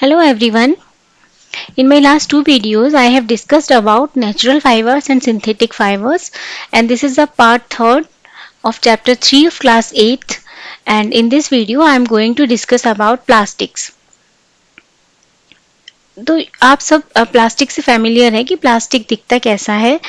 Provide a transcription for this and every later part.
Hello everyone. In my last two videos, I have discussed about natural fibers and synthetic fibers, and this is the part third of chapter 3 of class 8th. And in this video, I am going to discuss about plastics. तो आप सब plastic से familiar है कि plastic दिखता कैसा है,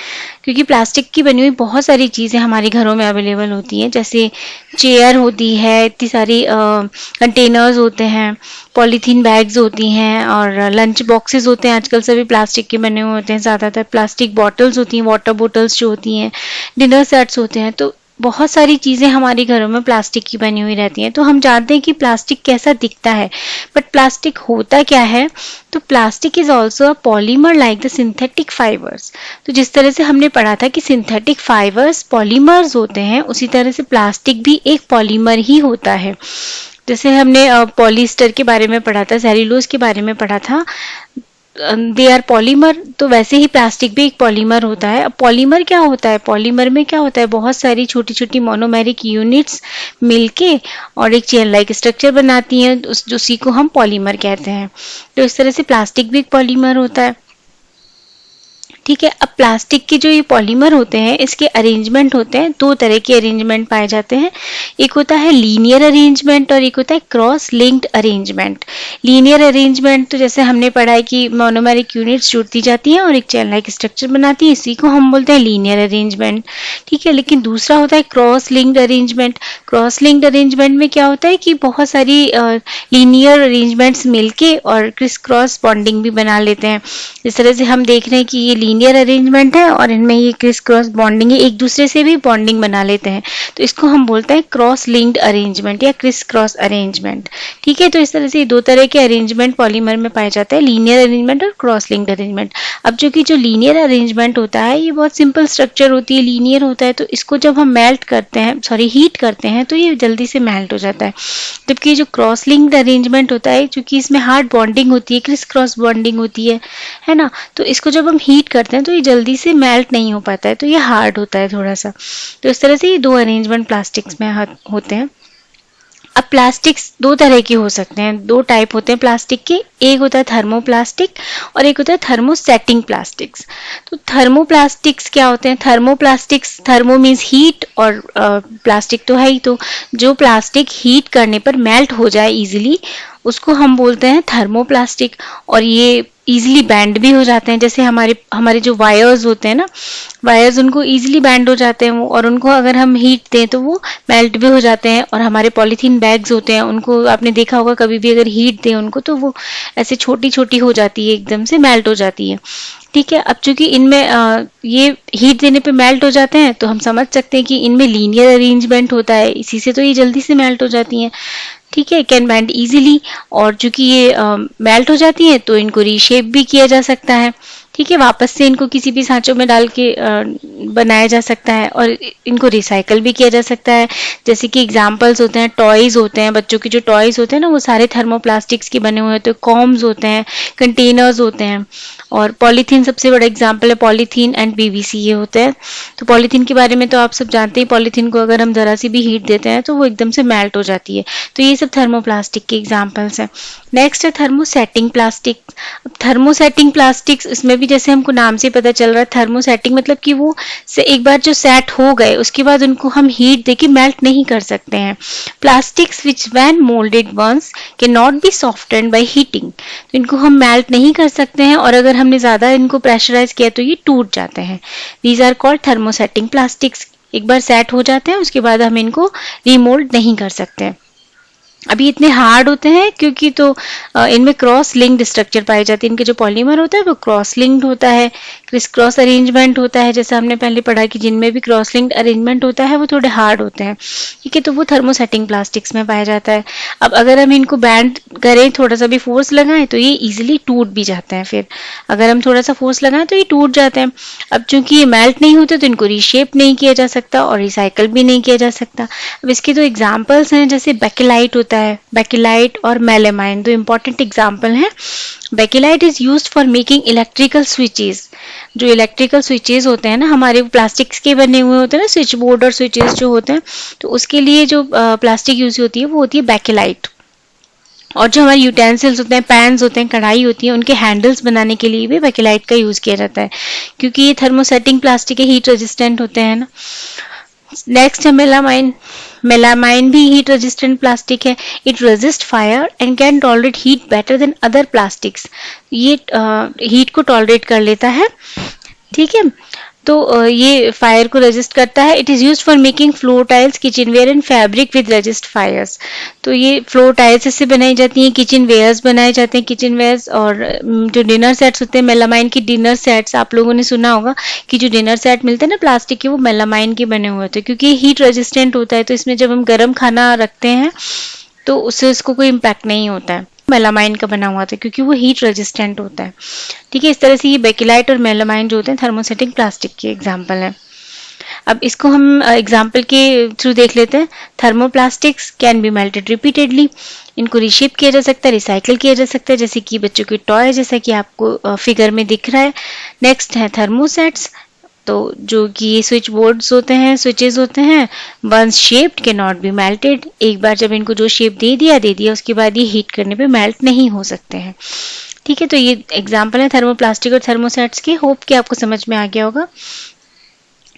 क्योंकि प्लास्टिक की बनी हुई बहुत सारी चीज़ें हमारे घरों में अवेलेबल होती हैं, जैसे चेयर होती है, इतनी सारी कंटेनर्स होते हैं, पॉलीथीन बैग्स होती हैं और लंच बॉक्सेस होते हैं। आजकल सभी प्लास्टिक के बने हुए होते हैं, ज़्यादातर प्लास्टिक बॉटल्स होती हैं, वाटर बॉटल्स जो होती हैं, डिनर सेट्स होते हैं। तो बहुत सारी चीज़ें हमारे घरों में प्लास्टिक की बनी हुई रहती हैं। तो हम जानते हैं कि प्लास्टिक कैसा दिखता है, बट प्लास्टिक होता क्या है? तो plastic is also a polymer like the synthetic fibres. तो जिस तरह से हमने पढ़ा था कि सिंथेटिक फाइबर्स पॉलीमर्स होते हैं, उसी तरह से प्लास्टिक भी एक पॉलीमर ही होता है। जैसे हमने पॉलिस्टर के बारे में पढ़ा था, सेल्यूलोज के बारे में पढ़ा था, दे आर पॉलीमर। तो वैसे ही प्लास्टिक भी एक पॉलीमर होता है। अब पॉलीमर क्या होता है? पॉलीमर में क्या होता है? बहुत सारी छोटी छोटी मोनोमेरिक यूनिट्स मिलके और एक चेन लाइक स्ट्रक्चर बनाती हैं, उसी को हम पॉलीमर कहते हैं। तो इस तरह से प्लास्टिक भी एक पॉलीमर होता है। ठीक है। अब प्लास्टिक के जो ये पॉलीमर होते हैं, इसके अरेंजमेंट होते हैं, दो तरह के अरेंजमेंट पाए जाते हैं। एक होता है लीनियर अरेंजमेंट और एक होता है cross linked arrangement. Linear arrangement तो जैसे हमने पढ़ा है कि मोनोमेरिक यूनिट्स जुड़ती जाती हैं और एक चेन लाइक स्ट्रक्चर बनाती है, इसी को हम बोलते हैं लीनियर अरेंजमेंट। ठीक है। लेकिन दूसरा होता है cross linked arrangement. Cross linked arrangement में क्या होता है कि बहुत सारी लीनियर अरेंजमेंट्स मिलके और क्रिस क्रॉस बॉन्डिंग भी बना लेते हैं। इस तरह से हम देख रहे हैं कि ये लीनियर अरेंजमेंट है और इनमें ये क्रिस क्रॉस बॉन्डिंग है, एक दूसरे से भी बॉन्डिंग बना लेते हैं। तो इसको हम बोलते हैं क्रॉस लिंक्ड अरेंजमेंट या क्रिस क्रॉस अरेंजमेंट। ठीक है। तो इस तरह से दो तरह के अरेंजमेंट पॉलीमर में पाए जाते हैं, लीनियर अरेंजमेंट और क्रॉस लिंक्ड अरेंजमेंट। अब जो लीनियर अरेंजमेंट होता है, ये बहुत सिंपल स्ट्रक्चर होती है, लीनियर होता है। तो इसको जब हम हीट करते हैं तो ये जल्दी से मेल्ट हो जाता है। जबकि जो क्रॉस लिंक्ड अरेंजमेंट होता है, क्योंकि इसमें हार्ड बॉन्डिंग होती है, क्रिस क्रॉस बॉन्डिंग होती है ना, तो इसको जब हम हीट करते हैं तो ये जल्दी से मेल्ट नहीं हो पाता है, तो ये हार्ड होता है थोड़ा सा। तो इस तरह से ये दो अरेंजमेंट प्लास्टिक्स में होते हैं। अब प्लास्टिक्स दो तरह के हो सकते हैं, दो टाइप होते हैं प्लास्टिक के। एक होता है थर्मोप्लास्टिक और एक होता है थर्मोसेटिंग प्लास्टिक्स। तो थर्मोप्लास्टिक्स क्या होते हैं? थर्मोप्लास्टिक्स, थर्मो मीन्स हीट और प्लास्टिक तो है ही। तो जो प्लास्टिक हीट करने पर मेल्ट हो जाए इजीली, उसको हम बोलते हैं थर्मोप्लास्टिक। और ये इजीली बैंड भी हो जाते हैं। जैसे हमारे जो वायर्स होते हैं ना, वायर्स उनको इजीली बैंड हो जाते हैं वो, और उनको अगर हम हीट दें तो वो मेल्ट भी हो जाते हैं। और हमारे पॉलीथीन बैग्स होते हैं, उनको आपने देखा होगा कभी भी अगर हीट दें उनको तो वो ऐसे छोटी छोटी हो जाती है, एकदम से मेल्ट हो जाती है। ठीक है। अब चूंकि इनमें ये हीट देने पे मेल्ट हो जाते हैं, तो हम समझ सकते हैं कि इनमें लीनियर अरेंजमेंट होता है, इसी से तो ये जल्दी से मेल्ट हो जाती हैं। ठीक है। Can band easily. और चूंकि ये मेल्ट हो जाती हैं तो इनको रीशेप भी किया जा सकता है। ठीक है। वापस से इनको किसी भी सांचों में डाल के बनाया जा सकता है और इनको रिसाइकल भी किया जा सकता है। जैसे कि एग्जांपल्स होते हैं, टॉयज होते हैं, बच्चों के जो टॉयज होते हैं ना, वो सारे थर्मोप्लास्टिक्स के बने हुए होते हैं। कॉम्स होते हैं, कंटेनर्स होते हैं, और पॉलीथीन सबसे बड़ा एग्जाम्पल है। पॉलीथीन एंड पीवीसी ये होते हैं। तो पॉलीथीन के बारे में तो आप सब जानते हैं, पॉलीथीन को अगर हम जरा सी भी हीट देते हैं तो वो एकदम से मेल्ट हो जाती है। तो ये सब थर्मोप्लास्टिक के एग्जाम्पल्स हैं। नेक्स्ट है थर्मोसेटिंग प्लास्टिक। थर्मोसेटिंग प्लास्टिक्स, इसमें भी जैसे हमको नाम से पता चल रहा है, थर्मोसेटिंग मतलब कि वो से एक बार जो सेट हो गए उसके बाद उनको हम हीट देके मेल्ट नहीं कर सकते हैं। Plastics which when moulded once can not be softened by heating. तो इनको हम मेल्ट नहीं कर सकते हैं, और अगर हमने ज़्यादा इनको प्रेशराइज किया तो ये टूट जाते हैं। These are called thermosetting plastics. एक बार सेट हो जाते हैं, उसके बाद हम इनको रीमोल्ड नहीं कर सकते। अभी इतने हार्ड होते हैं क्योंकि तो इनमें क्रॉस लिंक्ड स्ट्रक्चर पाए जाते हैं। इनके जो पॉलीमर होता है वो क्रॉस लिंक्ड होता है, क्रिस क्रॉस अरेंजमेंट होता है। जैसे हमने पहले पढ़ा कि जिनमें भी क्रॉस लिंक्ड अरेंजमेंट होता है वो थोड़े हार्ड होते हैं। ठीक है। तो वो थर्मोसेटिंग प्लास्टिक्स में पाया जाता है। अब अगर हम इनको बैंड करें, थोड़ा सा भी फोर्स लगाएं, तो ये इजिली टूट भी जाते हैं। फिर अगर हम थोड़ा सा फोर्स लगाएं तो ये टूट जाते हैं। अब चूंकि ये मेल्ट नहीं होते तो इनको रीशेप नहीं किया जा सकता और रिसाइकल भी नहीं किया जा सकता। अब इसके दो एग्जाम्पल्स हैं, जैसे बेकेलाइट होता है, बेकेलाइट और मेलामाइन दो इंपॉर्टेंट एग्जाम्पल हैं। Bakelite is used for making electrical switches. जो इलेक्ट्रिकल स्विचेस होते हैं ना, हमारे प्लास्टिक्स के बने हुए होते हैं ना, स्विच बोर्ड और स्विचेस जो होते हैं, तो उसके लिए जो प्लास्टिक यूज होती है वो होती है बेकेलाइट। और जो हमारे यूटेंसिल्स होते हैं, पैन्स होते हैं, कढ़ाई होती है, उनके हैंडल्स बनाने के लिए भी बेकेलाइट का यूज़ किया जाता है, क्योंकि ये थर्मोसेटिंग प्लास्टिक है, हीट रेजिस्टेंट होते हैं ना। नेक्स्ट है मेलामाइन। मेलामाइन भी हीट रेजिस्टेंट प्लास्टिक है। It resist fire and can tolerate heat better than other plastics. ये हीट को टॉलरेट कर लेता है, ठीक है। तो ये फायर को रेजिस्ट करता है। It is use for making floor tiles, kitchen ware and fabric with resist fires. तो ये फ्लोर टाइल्स इससे बनाई जाती हैं, किचन वेयर्स बनाए जाते हैं, किचन वेयर्स, और जो डिनर सेट्स होते हैं, मेलामाइन की डिनर सेट्स आप लोगों ने सुना होगा कि जो डिनर सेट मिलते हैं ना प्लास्टिक के, वो मेलामाइन के बने हुए होते हैं, क्योंकि हीट रेजिस्टेंट होता है। तो इसमें जब हम गर्म खाना रखते हैं तो उससे इसको कोई इम्पैक्ट नहीं होता है। मेलामाइन का बना हुआ था क्योंकि वो हीट रेजिस्टेंट होता है, ठीक है। इस तरह से ये बेकेलाइट और मेलामाइन जो होते हैं थर्मोसेटिंग प्लास्टिक के एग्जाम्पल है। अब इसको हम एग्जाम्पल के थ्रू देख लेते हैं। Thermoplastics can be melted repeatedly. इनको रिशेप किया जा सकता है, रिसाइकिल किया जा सकता है, जैसे कि बच्चों की टॉय, जैसा कि आपको फिगर में दिख रहा है। नेक्स्ट है थर्मोसेट्स। तो जो कि ये स्विच बोर्ड्स होते हैं, स्विचेस होते हैं, once shaped can not be melted. एक बार जब इनको जो शेप दे दिया, उसके बाद ये हीट करने पे मेल्ट नहीं हो सकते हैं, ठीक है। तो ये एग्जाम्पल है थर्मोप्लास्टिक और थर्मोसेट्स के। होप कि आपको समझ में आ गया होगा।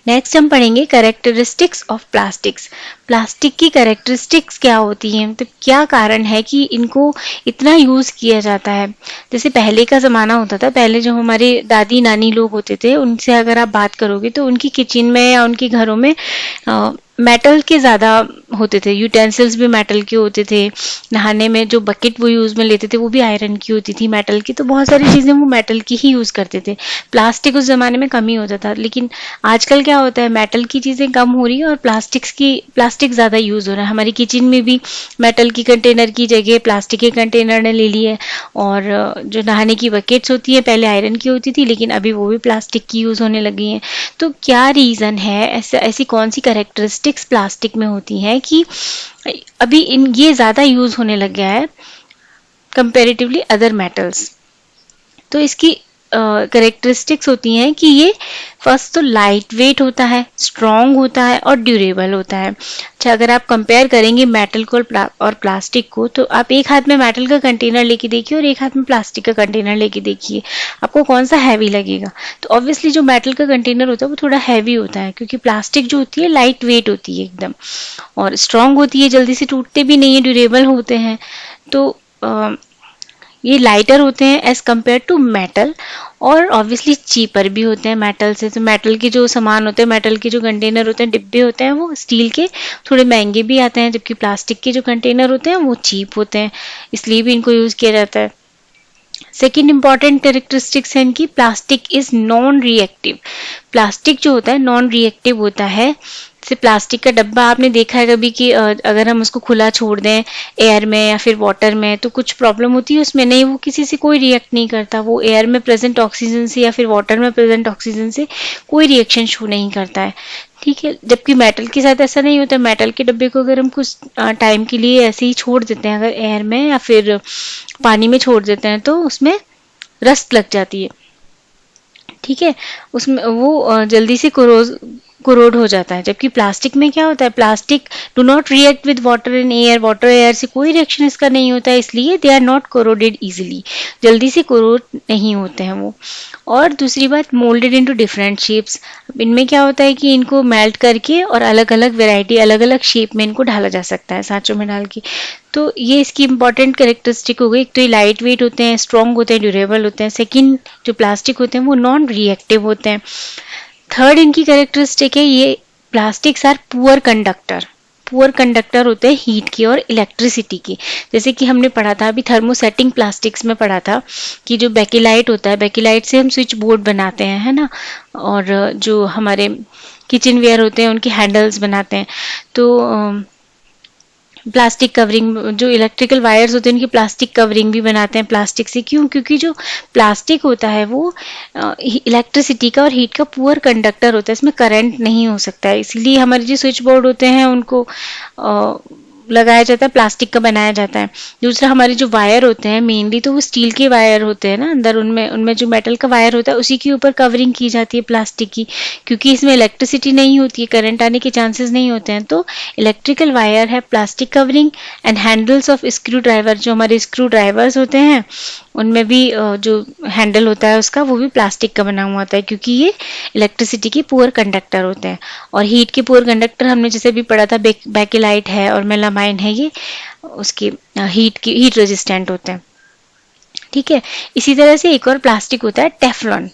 नेक्स्ट हम पढ़ेंगे कैरेक्टरिस्टिक्स ऑफ प्लास्टिक्स। प्लास्टिक की कैरेक्टरिस्टिक्स क्या होती हैं, तो क्या कारण है कि इनको इतना यूज़ किया जाता है। जैसे पहले का ज़माना होता था, पहले जो हमारे दादी नानी लोग होते थे, उनसे अगर आप बात करोगे तो उनकी किचन में या उनके घरों में मेटल के ज़्यादा होते थे, यूटेंसिल्स भी मेटल के होते थे। नहाने में जो बकेट वो यूज़ में लेते थे वो भी आयरन की होती थी, मेटल की। तो बहुत सारी चीज़ें वो मेटल की ही यूज़ करते थे। प्लास्टिक उस ज़माने में कम ही होता था, लेकिन आजकल क्या होता है, मेटल की चीज़ें कम हो रही है और प्लास्टिक ज़्यादा यूज़ हो रहा है। हमारी किचन में भी मेटल की कंटेनर की जगह प्लास्टिक के कंटेनर ने ले ली है। और जो नहाने की बकेट्स होती है पहले आयरन की होती थी, लेकिन अभी वो भी प्लास्टिक की यूज़ होने लगी हैं। तो क्या रीज़न है, ऐसी कौन सी कैरेक्टरिस्टिक्स प्लास्टिक में होती हैं कि अभी ये ज़्यादा यूज़ होने लग गया है कंपेरेटिवली अदर मेटल्स। तो इसकी करेक्टरिस्टिक्स होती हैं कि ये फर्स्ट तो लाइट वेट होता है, स्ट्रॉन्ग होता है और ड्यूरेबल होता है। अच्छा, अगर आप कंपेयर करेंगे मेटल को और प्लास्टिक को, तो आप एक हाथ में मेटल का कंटेनर लेके देखिए और एक हाथ में प्लास्टिक का कंटेनर लेके देखिए, आपको कौन सा हैवी लगेगा। तो ऑब्वियसली जो मेटल का कंटेनर होता है वो थोड़ा हैवी होता है, क्योंकि प्लास्टिक जो होती है लाइट वेट होती है एकदम, और स्ट्रॉन्ग होती है, जल्दी से टूटते भी नहीं है, ड्यूरेबल होते हैं। तो ये लाइटर होते हैं एज कम्पेयर टू मेटल, और ऑब्वियसली चीपर भी होते हैं मेटल से। तो मेटल के जो सामान होते हैं, मेटल के जो कंटेनर होते हैं, डिब्बे होते हैं, वो स्टील के थोड़े महंगे भी आते हैं, जबकि प्लास्टिक के जो कंटेनर होते हैं वो चीप होते हैं, इसलिए भी इनको यूज़ किया जाता है। सेकेंड इंपॉर्टेंट कैरेक्टरिस्टिक्स है इनकी, plastic is non reactive. Plastic जो होता है नॉन रिएक्टिव होता है। जैसे प्लास्टिक का डब्बा आपने देखा है कभी कि अगर हम उसको खुला छोड़ दें एयर में या फिर वाटर में तो कुछ प्रॉब्लम होती है उसमें? नहीं, वो किसी से कोई रिएक्ट नहीं करता, वो एयर में प्रेजेंट ऑक्सीजन से या फिर वाटर में प्रेजेंट ऑक्सीजन से कोई रिएक्शन शो नहीं करता है, ठीक है। जबकि मेटल के साथ ऐसा नहीं होता। मेटल के डब्बे को अगर हम कुछ टाइम के लिए ऐसे ही छोड़ देते हैं, अगर एयर में या फिर पानी में छोड़ देते हैं, तो उसमें रस्ट लग जाती है, ठीक है, उसमें वो जल्दी से कोरोड हो जाता है। जबकि प्लास्टिक में क्या होता है, plastic do not react with water in air, water air से कोई रिएक्शन इसका नहीं होता है, इसलिए they are not corroded easily, जल्दी से कोरोड नहीं होते हैं वो। और दूसरी बात, मोल्डेड इनटू डिफरेंट शेप्स। इनमें क्या होता है कि इनको मेल्ट करके और अलग अलग वेराइटी, अलग अलग शेप में इनको ढाला जा सकता है सांचों में डाल के। तो ये इसकी इंपॉर्टेंट कैरेक्टरिस्टिक हो गई। एक तो ये लाइट वेट होते हैं, स्ट्रॉन्ग होते हैं, ड्यूरेबल होते हैं। सेकंड, जो प्लास्टिक होते हैं वो नॉन रिएक्टिव होते हैं। थर्ड इनकी कैरेक्टरिस्टिक है, ये plastics are poor conductor. Poor conductor होते हैं हीट की और इलेक्ट्रिसिटी की। जैसे कि हमने पढ़ा था अभी थर्मोसेटिंग प्लास्टिक्स में पढ़ा था कि जो बेकिलाइट होता है, बेकिलाइट से हम स्विच बोर्ड बनाते हैं, है ना, और जो हमारे किचन वेयर होते हैं उनके हैंडल्स बनाते हैं। तो प्लास्टिक कवरिंग, जो इलेक्ट्रिकल वायर्स होते हैं उनकी प्लास्टिक कवरिंग भी बनाते हैं प्लास्टिक से। क्यों? क्योंकि जो प्लास्टिक होता है वो इलेक्ट्रिसिटी का और हीट का पुअर कंडक्टर होता है, इसमें करंट नहीं हो सकता है। इसीलिए हमारे जो स्विच बोर्ड होते हैं उनको लगाया जाता है, प्लास्टिक का बनाया जाता है। दूसरा, हमारे जो वायर होते हैं मेनली तो वो स्टील के वायर होते हैं ना, अंदर उनमें उनमें जो मेटल का वायर होता है उसी के ऊपर कवरिंग की जाती है प्लास्टिक की, क्योंकि इसमें इलेक्ट्रिसिटी नहीं होती है, करंट आने के चांसेस नहीं होते हैं। तो इलेक्ट्रिकल वायर है, plastic covering and handles of screw driver, जो हमारे स्क्रू ड्राइवर्स होते हैं उनमें भी जो हैंडल होता है उसका वो भी प्लास्टिक का बना हुआ होता है, क्योंकि ये इलेक्ट्रिसिटी के पुअर कंडक्टर होते हैं। और हीट के पुअर कंडक्टर हमने जैसे भी पढ़ा था, बेकेलाइट है और मेलामाइन है, ये उसके हीट रेजिस्टेंट होते हैं। ठीक है, इसी तरह से एक और प्लास्टिक होता है Teflon.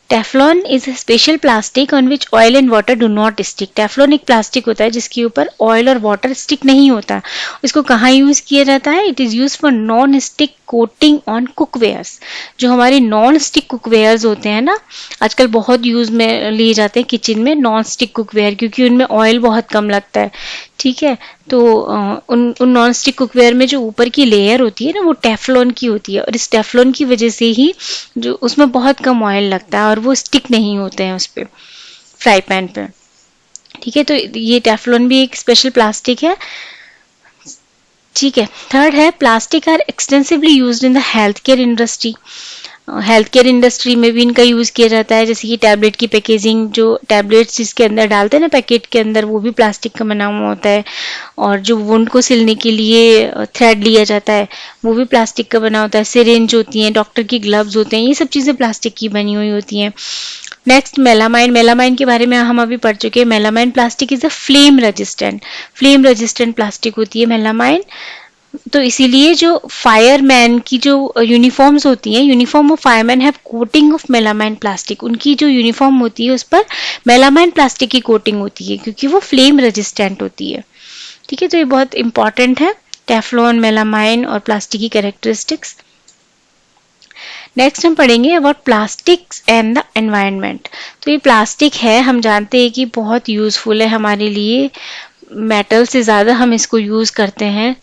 Teflon is a special plastic on which oil and water do not stick. Teflon एक प्लास्टिक होता है जिसके ऊपर ऑयल और वाटर स्टिक नहीं होता। इसको कहाँ यूज किया जाता है? It is use for non stick coating on cookwares. जो हमारे नॉन स्टिक कुकवेयर्स होते हैं ना, आजकल बहुत यूज में लिए जाते हैं किचन में नॉन स्टिक कुकवेयर, क्योंकि उनमें ऑयल बहुत कम लगता है। ठीक है, तो उन नॉन स्टिक कुकवेयर में जो ऊपर की लेयर होती है ना, वो टेफ्लॉन की होती है, और इस टेफ्लॉन की वजह से ही जो उसमें बहुत कम ऑयल लगता है और वो स्टिक नहीं होते हैं उस पर, फ्राई पैन पे। ठीक है, तो ये टेफ्लॉन भी एक स्पेशल प्लास्टिक है। ठीक है, थर्ड है plastic are extensively used in the health care industry. Health care industry में भी इनका यूज किया जाता है, जैसे कि टैबलेट की पैकेजिंग, जो टैबलेट्स जिसके अंदर डालते हैं ना पैकेट के अंदर, वो भी प्लास्टिक का बना हुआ होता है। और जो वुंड को सिलने के लिए थ्रेड लिया जाता है वो भी प्लास्टिक का बना होता है। सिरिंज होती हैं, डॉक्टर की ग्लव्स होते हैं, ये सब चीज़ें प्लास्टिक की बनी हुई होती हैं। Next melamine. मेलामाइन के बारे में हम अभी पढ़ चुके हैं। Melamine plastic is a flame resistant plastic होती है मेलामाइन। तो इसीलिए जो फायरमैन की जो यूनिफॉर्म्स होती हैं, uniform of fireman have coating of melamine plastic. उनकी जो यूनिफॉर्म होती है उस पर मेलामाइन प्लास्टिक की कोटिंग होती है, क्योंकि वो फ्लेम रेजिस्टेंट होती है। ठीक है, तो ये बहुत इंपॉर्टेंट है, टेफ्लॉन, मेलामाइन और प्लास्टिक की कैरेक्टरिस्टिक्स। नेक्स्ट हम पढ़ेंगे about plastics and the environment. तो ये प्लास्टिक है, हम जानते हैं कि बहुत यूजफुल है हमारे लिए, मेटल से ज़्यादा हम इसको यूज़ करते हैं।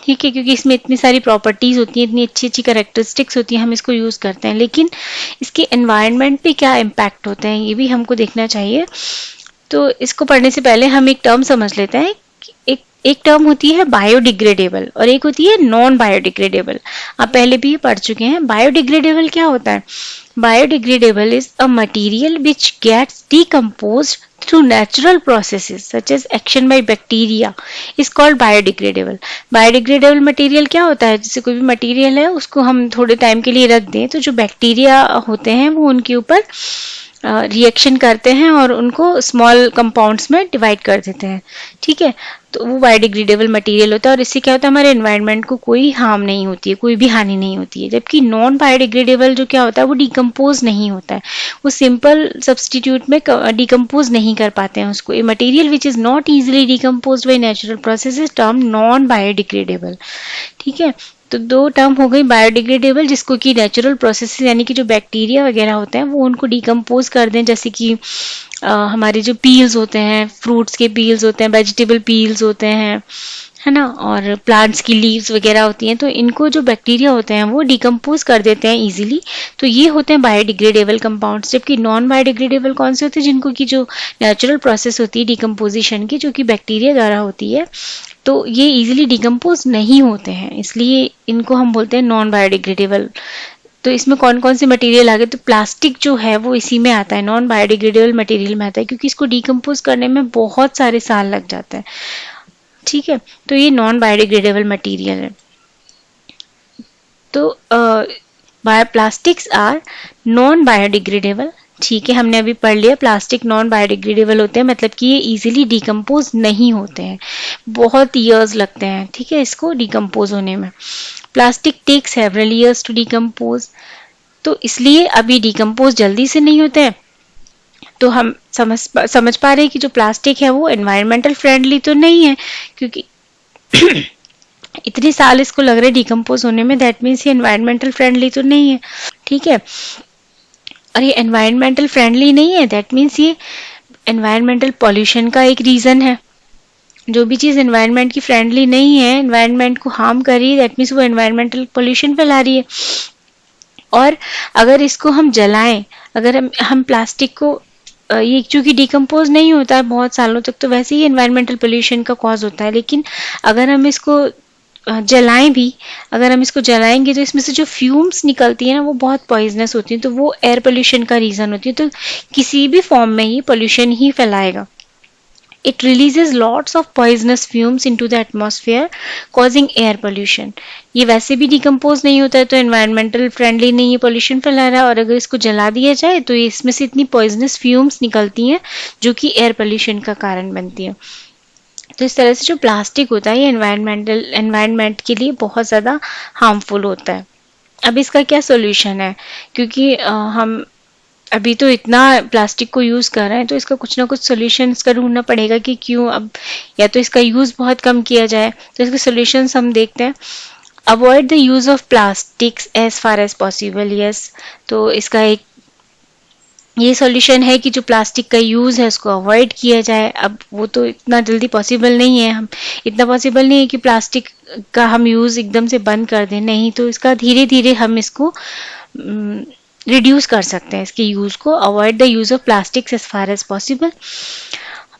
ठीक है, क्योंकि इसमें इतनी सारी प्रॉपर्टीज होती हैं, इतनी अच्छी अच्छी कैरेक्टरिस्टिक्स होती हैं, हम इसको यूज़ करते हैं। लेकिन इसके एनवायरनमेंट पे क्या इम्पैक्ट होते हैं ये भी हमको देखना चाहिए। तो इसको पढ़ने से पहले हम एक टर्म समझ लेते हैं। एक टर्म होती है बायोडिग्रेडेबल और एक होती है नॉन बायोडिग्रेडेबल। आप पहले भी ये पढ़ चुके हैं। बायोडिग्रेडेबल क्या होता है? Biodegradable is a material which gets decomposed through natural processes such as action by bacteria is called biodegradable. Biodegradable material क्या होता है? जैसे कोई भी मटेरियल है उसको हम थोड़े टाइम के लिए रख दें तो जो बैक्टीरिया होते हैं वो उनके ऊपर रिएक्शन करते हैं और उनको स्मॉल कंपाउंड्स में डिवाइड कर देते हैं। ठीक है, तो वो बायोडिग्रेडेबल मटेरियल होता है और इससे क्या होता है, हमारे एनवायरनमेंट को कोई हार्म नहीं होती है, कोई भी हानि नहीं होती है। जबकि नॉन बायोडिग्रेडेबल जो क्या होता है, वो डिकम्पोज नहीं होता है, वो सिंपल सब्सटीट्यूट में डिकम्पोज नहीं कर पाते हैं उसको। A material which is not easily decompose by natural process is term non biodegradable. ठीक है, तो दो टर्म हो गई, बायोडिग्रेडेबल जिसको कि नेचुरल प्रोसेस यानी कि जो बैक्टीरिया वगैरह होते हैं वो उनको डिकम्पोज कर दें, जैसे कि हमारे जो पील्स होते हैं, फ्रूट्स के पील्स होते हैं, वेजिटेबल पील्स होते हैं, है ना, और प्लांट्स की लीव्स वगैरह होती हैं, तो इनको जो बैक्टीरिया होते हैं वो डिकम्पोज कर देते हैं इजीली। तो ये होते हैं बायोडिग्रेडेबल कंपाउंड्स। जबकि नॉन बायोडिग्रेडेबल कौन से होते हैं? जिनको की जो नेचुरल प्रोसेस होती है डिकम्पोजिशन की, जो कि बैक्टीरिया द्वारा होती है, तो ये इजीली डिकम्पोज नहीं होते हैं, इसलिए इनको हम बोलते हैं नॉन बायोडिग्रेडेबल। तो इसमें कौन कौन से मटेरियल आ गए? तो प्लास्टिक जो है वो इसी में आता है, नॉन बायोडिग्रेडेबल मटेरियल में आता है, क्योंकि इसको डिकम्पोज करने में बहुत सारे साल लग जाते हैं। ठीक है, तो ये नॉन बायोडिग्रेडेबल मटेरियल है। तो प्लास्टिक्स आर नॉन बायोडिग्रेडेबल। ठीक है, हमने अभी पढ़ लिया प्लास्टिक नॉन बायोडिग्रेडेबल होते हैं, मतलब कि ये इजीली डिकम्पोज नहीं होते हैं, बहुत ईयर्स लगते हैं, ठीक है, इसको डिकम्पोज होने में। Plastic take several years to decompose, तो इसलिए अभी डिकम्पोज जल्दी से नहीं होते हैं। तो हम समझ पा रहे हैं कि जो प्लास्टिक है वो एनवायरमेंटल फ्रेंडली तो नहीं है, क्योंकि इतने साल इसको लग रहे हैं डिकम्पोज होने में, दैट मीन्स ये एनवायरमेंटल फ्रेंडली तो नहीं है। ठीक है, और ये एनवायरमेंटल फ्रेंडली नहीं है, दैट मीन्स ये एनवायरमेंटल पॉल्यूशन का एक रीजन है। जो भी चीज़ एनवायरनमेंट की फ्रेंडली नहीं है, एनवायरनमेंट को हार्म कर रही है, दैट मीन्स वो एनवायरमेंटल पोल्यूशन फैला रही है। और अगर इसको हम जलाएं, अगर हम प्लास्टिक को ये चूंकि डिकम्पोज नहीं होता है बहुत सालों तक, तो वैसे ही एनवायरमेंटल पोल्यूशन का कॉज होता है। लेकिन अगर हम इसको जलाएं भी, अगर हम इसको जलाएंगे तो इसमें से जो फ्यूम्स निकलती है ना, वो बहुत पॉइजनस होती है, तो वो एयर पोल्यूशन का रीजन होती है। तो किसी भी फॉर्म में ये पोल्यूशन ही फैलाएगा। It releases lots of poisonous fumes into the atmosphere, causing air pollution. ये वैसे भी डिकम्पोज नहीं होता है, तो एनवायरमेंटल फ्रेंडली नहीं, ये पोल्यूशन फैला रहा है। और अगर इसको जला दिया जाए तो इसमें से इतनी पॉइजनस फ्यूम्स निकलती हैं जो कि एयर पोल्यूशन का कारण बनती है। तो इस तरह से जो प्लास्टिक होता है ये एनवायरमेंट के लिए बहुत ज़्यादा हार्मफुल होता है। अब इसका क्या सोल्यूशन है, क्योंकि हम अभी तो इतना प्लास्टिक को यूज़ कर रहे हैं, तो इसका कुछ ना कुछ सोल्यूशन इसका ढूंढना पड़ेगा कि क्यों अब, या तो इसका यूज़ बहुत कम किया जाए। तो इसके सोल्यूशंस हम देखते हैं। Avoid the use of plastics as far as possible. Yes, तो इसका एक ये सॉल्यूशन है कि जो प्लास्टिक का यूज़ है उसको अवॉइड किया जाए। अब वो तो इतना जल्दी पॉसिबल नहीं है, हम इतना पॉसिबल नहीं है कि प्लास्टिक का हम यूज़ एकदम से बंद कर दें, नहीं। तो इसका धीरे धीरे हम इसको रिड्यूस कर सकते हैं, इसके यूज़ को। Avoid the use of plastics as far as possible.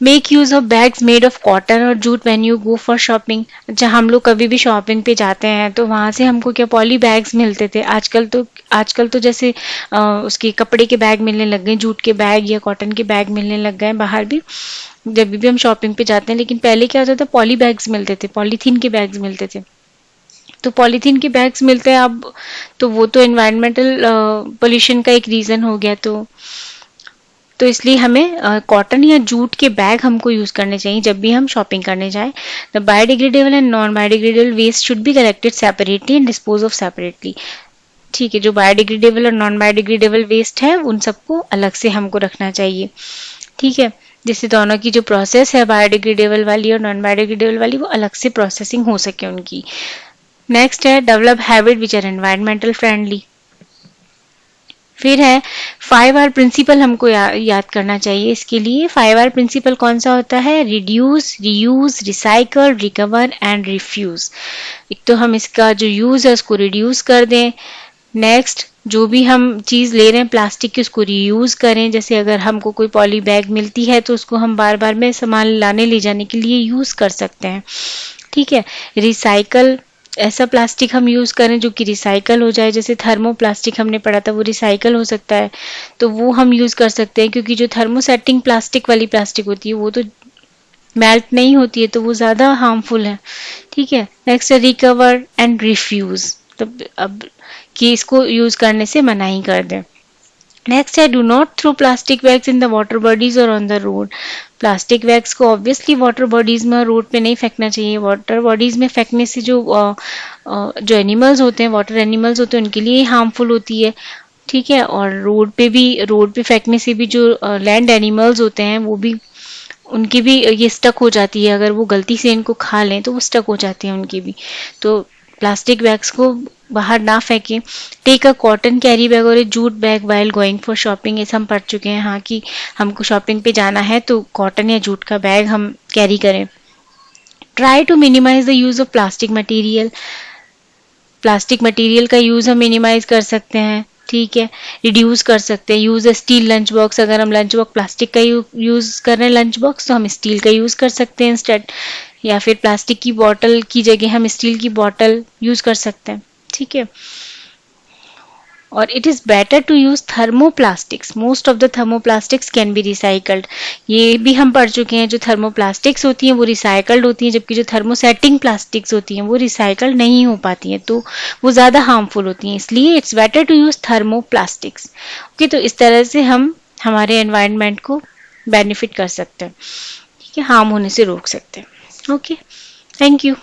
Make use of bags made of cotton और jute when you go for shopping. जहाँ हम लोग कभी भी शॉपिंग पे जाते हैं तो वहाँ से हमको क्या पॉली बैग्स मिलते थे। आजकल तो जैसे उसके कपड़े के बैग मिलने लग गए, जूट के बैग या कॉटन के बैग मिलने लग गए बाहर भी, जब भी हम शॉपिंग पे जाते हैं। लेकिन पहले क्या होता था, पॉली बैग्स मिलते थे, पॉलीथीन के बैग्स मिलते थे। तो पॉलीथीन के बैग्स मिलते हैं अब, तो वो तो एनवायरमेंटल पोल्यूशन का एक रीज़न हो गया। तो इसलिए हमें कॉटन या जूट के बैग हमको यूज़ करने चाहिए जब भी हम शॉपिंग करने जाएं। The biodegradable and non biodegradable waste should be collected separately and dispose of separately. ठीक है, जो बायोडिग्रेडेबल और नॉन बायोडिग्रेडेबल वेस्ट है उन सबको अलग से हमको रखना चाहिए। ठीक है, जिससे दोनों की जो प्रोसेस है, बायोडिग्रेडेबल वाली और नॉन बायोडिग्रेडेबल वाली, वो अलग से प्रोसेसिंग हो सके उनकी। नेक्स्ट है develop habit which are environmental friendly. फिर है 5R प्रिंसिपल, हमको याद करना चाहिए इसके लिए। 5R प्रिंसिपल कौन सा होता है? Reduce, reuse, recycle, recover and refuse. एक तो हम इसका जो यूज है उसको रिड्यूस कर दें। नेक्स्ट, जो भी हम चीज़ ले रहे हैं प्लास्टिक की उसको रीयूज करें। जैसे अगर हमको कोई पॉली बैग मिलती है तो उसको हम बार बार में सामान लाने ले जाने के लिए यूज कर सकते हैं। ठीक है, रिसाइकल, ऐसा प्लास्टिक हम यूज़ करें जो कि रिसाइकल हो जाए। जैसे थर्मोप्लास्टिक हमने पढ़ा था, वो रिसाइकल हो सकता है, तो वो हम यूज़ कर सकते हैं। क्योंकि जो थर्मोसेटिंग प्लास्टिक वाली प्लास्टिक होती है वो तो मेल्ट नहीं होती है, तो वो ज़्यादा हार्मफुल है। ठीक है, नेक्स्ट है रिकवर एंड रिफ्यूज़, तो अब कि इसको यूज़ करने से मनाही कर दें। नेक्स्ट है do not throw plastic bags in the water bodies और on the road. Plastic bags को ऑब्वियसली वाटर बॉडीज में और रोड पे नहीं फेंकना चाहिए। वाटर बॉडीज में फेंकने से जो एनिमल्स होते हैं, वाटर एनिमल्स होते हैं, उनके लिए हार्मफुल होती है। ठीक है, और रोड पे फेंकने से भी जो लैंड एनिमल्स होते हैं वो भी, उनकी भी ये स्टक हो जाती है। अगर वो गलती से इनको खा लें तो वो स्टक हो जाती है उनकी भी। तो प्लास्टिक बैग्स को बाहर ना फेंकें। Take a cotton carry bag और a jute bag while going for shopping. ऐसा हम पढ़ चुके हैं, हाँ, कि हमको शॉपिंग पे जाना है तो कॉटन या जूट का बैग हम कैरी करें। Try to minimise the use of plastic material. Plastic material का यूज हम मिनिमाइज कर सकते हैं। ठीक है, रिड्यूस कर सकते हैं। यूज स्टील लंच बॉक्स, अगर हम लंच बॉक्स प्लास्टिक का यूज कर रहे हैं लंच बॉक्स, तो हम स्टील का यूज कर सकते हैं इंस्टेड। या फिर प्लास्टिक की बॉटल की जगह हम स्टील की बॉटल यूज कर सकते हैं। ठीक है, और it is better to use thermoplastics. Most of the thermoplastics can be recycled. ये भी हम पढ़ चुके हैं, जो थर्मोप्लास्टिक्स होती हैं वो रिसाइकल्ड होती हैं, जबकि जो थर्मोसेटिंग प्लास्टिक्स होती हैं वो रिसाइकल्ड नहीं हो पाती हैं, तो वो ज़्यादा हार्मफुल होती हैं। इसलिए it's better to use thermoplastics. Okay, तो इस तरह से हम हमारे एनवायरनमेंट को बेनिफिट कर सकते हैं। ठीक है, हार्म होने से रोक सकते हैं। Okay, thank you.